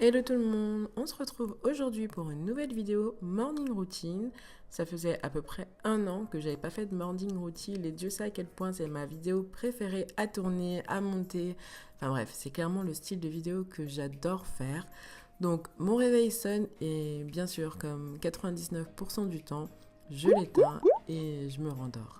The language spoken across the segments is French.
Hello tout le monde, on se retrouve aujourd'hui pour une nouvelle vidéo morning routine. Ça faisait à peu près un an que j'avais pas fait de morning routine et Dieu sait à quel point c'est ma vidéo préférée à tourner, à monter. Enfin bref, c'est clairement le style de vidéo que j'adore faire. Donc mon réveil sonne et bien sûr comme 99% du temps, je l'éteins et je me rendors.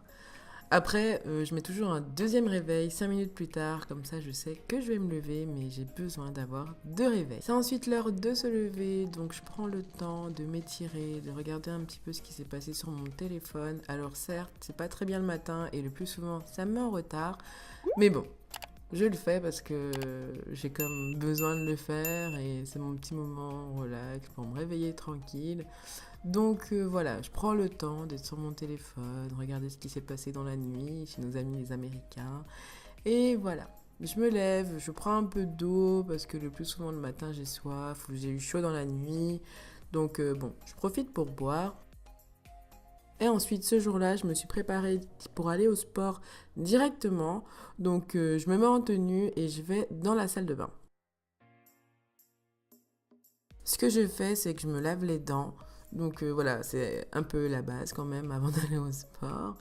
Après, je mets toujours un deuxième réveil 5 minutes plus tard, comme ça je sais que je vais me lever, mais j'ai besoin d'avoir deux réveils. C'est ensuite l'heure de se lever, donc je prends le temps de m'étirer, de regarder un petit peu ce qui s'est passé sur mon téléphone. Alors certes, c'est pas très bien le matin et le plus souvent ça me met en retard, mais bon, je le fais parce que j'ai comme besoin de le faire et c'est mon petit moment relax pour me réveiller tranquille. Donc voilà, je prends le temps d'être sur mon téléphone, regarder ce qui s'est passé dans la nuit chez nos amis les Américains. Et voilà, je me lève, je prends un peu d'eau parce que le plus souvent le matin j'ai soif ou j'ai eu chaud dans la nuit. Donc bon, je profite pour boire. Et ensuite, ce jour-là, je me suis préparée pour aller au sport directement. Donc je me mets en tenue et je vais dans la salle de bain. Ce que je fais, c'est que je me lave les dents. Donc voilà, c'est un peu la base quand même avant d'aller au sport.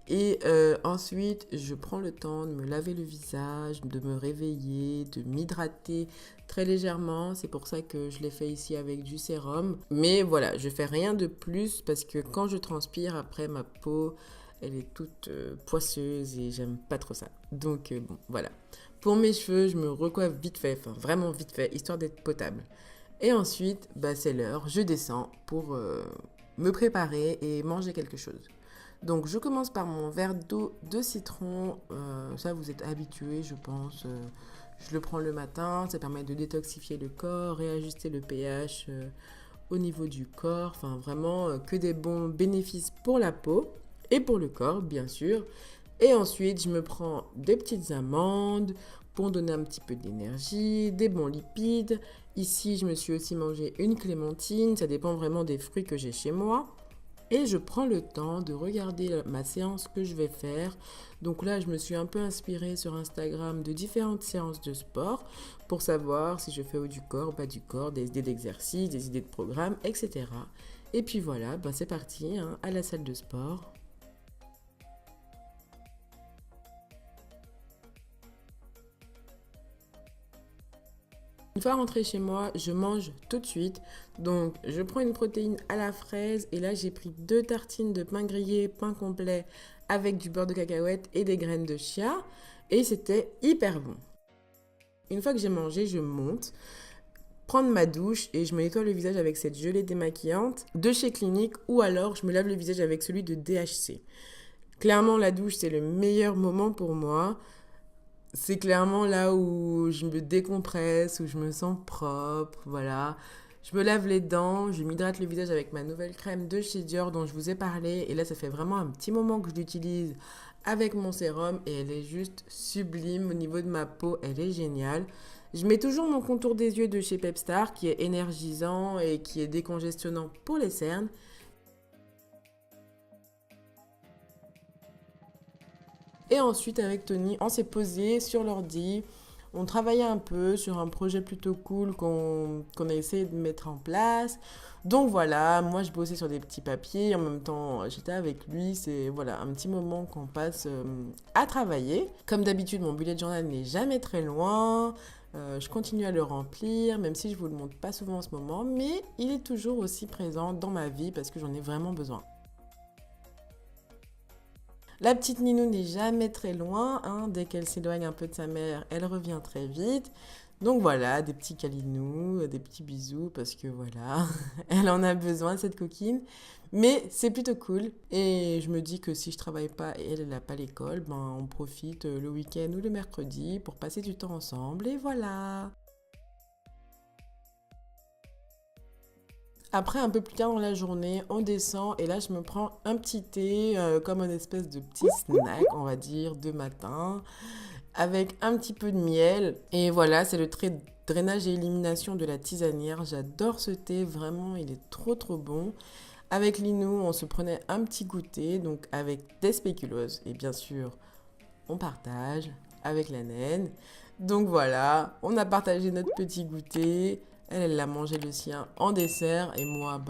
Et ensuite, je prends le temps de me laver le visage, de me réveiller, de m'hydrater très légèrement. C'est pour ça que je l'ai fait ici avec du sérum. Mais voilà, je fais rien de plus parce que quand je transpire, après ma peau, elle est toute poisseuse et j'aime pas trop ça. Donc bon, voilà. Pour mes cheveux, je me recoiffe vite fait, enfin vraiment vite fait, histoire d'être potable. Et ensuite, bah, c'est l'heure, je descends pour me préparer et manger quelque chose. Donc je commence par mon verre d'eau de citron. Ça, vous êtes habitués, je pense. Je le prends le matin, ça permet de détoxifier le corps, réajuster le pH au niveau du corps. Enfin, vraiment que des bons bénéfices pour la peau et pour le corps, bien sûr. Et ensuite, je me prends des petites amandes pour donner un petit peu d'énergie, des bons lipides. Ici, je me suis aussi mangé une clémentine. Ça dépend vraiment des fruits que j'ai chez moi. Et je prends le temps de regarder ma séance que je vais faire. Donc là, je me suis un peu inspirée sur Instagram de différentes séances de sport pour savoir si je fais haut du corps, bas du corps, des idées d'exercice, des idées de programme, etc. Et puis voilà, ben c'est parti, hein, à la salle de sport. Une fois rentrée chez moi, je mange tout de suite. Donc, je prends une protéine à la fraise et là, j'ai pris 2 tartines de pain grillé, pain complet avec du beurre de cacahuète et des graines de chia. Et c'était hyper bon. Une fois que j'ai mangé, je monte, prendre ma douche et je me nettoie le visage avec cette gelée démaquillante de chez Clinique ou alors je me lave le visage avec celui de DHC. Clairement, la douche, c'est le meilleur moment pour moi. C'est clairement là où je me décompresse, où je me sens propre, voilà. Je me lave les dents, je m'hydrate le visage avec ma nouvelle crème de chez Dior dont je vous ai parlé. Et là, ça fait vraiment un petit moment que je l'utilise avec mon sérum et elle est juste sublime au niveau de ma peau, elle est géniale. Je mets toujours mon contour des yeux de chez Pepstar qui est énergisant et qui est décongestionnant pour les cernes. Et ensuite, avec Tony, on s'est posé sur l'ordi. On travaillait un peu sur un projet plutôt cool qu'on a essayé de mettre en place. Donc voilà, moi je bossais sur des petits papiers, en même temps j'étais avec lui, c'est voilà un petit moment qu'on passe à travailler. Comme d'habitude, mon bullet journal n'est jamais très loin, je continue à le remplir, même si je vous le montre pas souvent en ce moment, mais il est toujours aussi présent dans ma vie parce que j'en ai vraiment besoin. La petite Ninou n'est jamais très loin, hein. Dès qu'elle s'éloigne un peu de sa mère, elle revient très vite. Donc voilà, des petits câlinous, des petits bisous, parce que voilà, elle en a besoin, cette coquine. Mais c'est plutôt cool. Et je me dis que si je travaille pas et elle n'a pas l'école, ben on profite le week-end ou le mercredi pour passer du temps ensemble. Et voilà. Après, un peu plus tard dans la journée, on descend et là, je me prends un petit thé, comme une espèce de petit snack, on va dire, de matin, avec un petit peu de miel. Et voilà, c'est le drainage et élimination de la tisanière. J'adore ce thé, vraiment, il est trop trop bon. Avec Linou, on se prenait un petit goûter, donc avec des spéculoos. Et bien sûr, on partage avec la naine. Donc voilà, on a partagé notre petit goûter. Elle a mangé le sien en dessert et moi,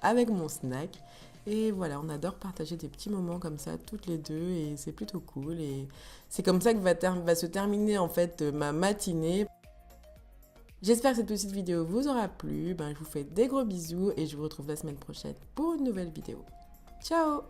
avec mon snack. Et voilà, on adore partager des petits moments comme ça, toutes les deux, et c'est plutôt cool. Et c'est comme ça que va se terminer en fait ma matinée. J'espère que cette petite vidéo vous aura plu. Je vous fais des gros bisous et je vous retrouve la semaine prochaine pour une nouvelle vidéo. Ciao!